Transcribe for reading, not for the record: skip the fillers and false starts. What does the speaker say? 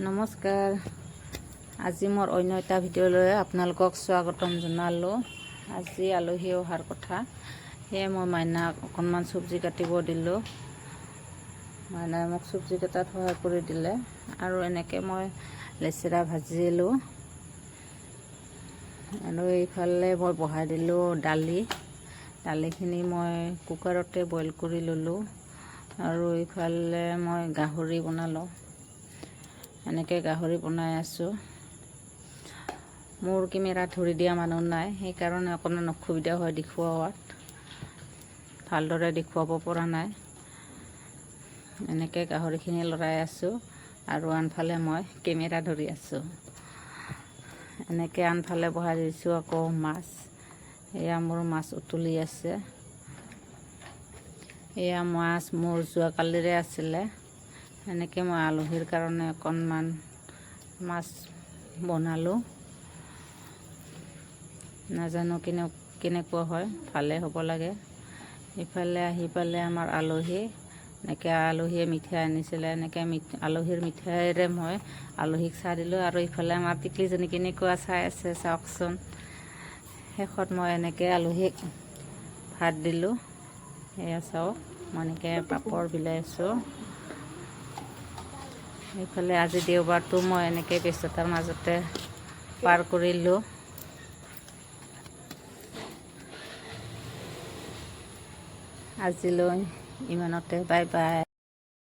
নমস্কাৰ। আজি মোৰ অন্য এটা ভিডিঅ'লৈ আপোনালোকক স্বাগতম জনালোঁ। আজি আলহী অহাৰ কথা, সেয়ে মই মাইনাক অকণমান চব্জি কাটিব দিলোঁ। মাইনাই মোক চব্জি কাটাত সহায় কৰি দিলে আৰু এনেকৈ মই লেচেৰা ভাজিলোঁ আৰু এইফালে মই বহাই দিলোঁ দালিখিনি মই কুকাৰতে বইল কৰি ল'লোঁ আৰু এইফালে মই গাহৰি বনালোঁ। এনেকৈ গাহৰি বনাই আছোঁ। মোৰ কেমেৰা ধৰি দিয়া মানুহ নাই, সেইকাৰণে অকণমান অসুবিধা হয় দেখুওৱাত, ভালদৰে দেখুৱাব পৰা নাই। এনেকৈ গাহৰিখিনি লৰাই আছোঁ আৰু আনফালে মই কেমেৰা ধৰি আছোঁ। এনেকৈ আনফালে বহাই দিছোঁ আকৌ মাছ। এয়া মোৰ মাছ উতলি আছে। এয়া মাছ মোৰ যোৱাকালিৰে আছিলে। এনেকৈ মই আলহীৰ কাৰণে অকণমান মাছ বনালোঁ। নাজানো কেনেকুৱা হয়, ভালে হ'ব লাগে। ইফালে আহি পালে আমাৰ আলহী, এনেকৈ আলহীয়ে মিঠাই আনিছিলে। এনেকৈ আলহীৰ মিঠাইৰে মই আলহীক চাহ দিলোঁ আৰু ইফালে আমাৰ টিকলিজনী কেনেকুৱা চাই আছে চাওকচোন। শেষত মই এনেকৈ আলহীক ভাত দিলোঁ। এয়া চাওক, মই এনেকৈ পাপৰ বিলাই আছোঁ। এইফালে আজি দেওবাৰটো মই এনেকৈ ব্যস্ততাৰ মাজতে পাৰ কৰিলোঁ। আজিলৈ ইমানতে, বাই বাই।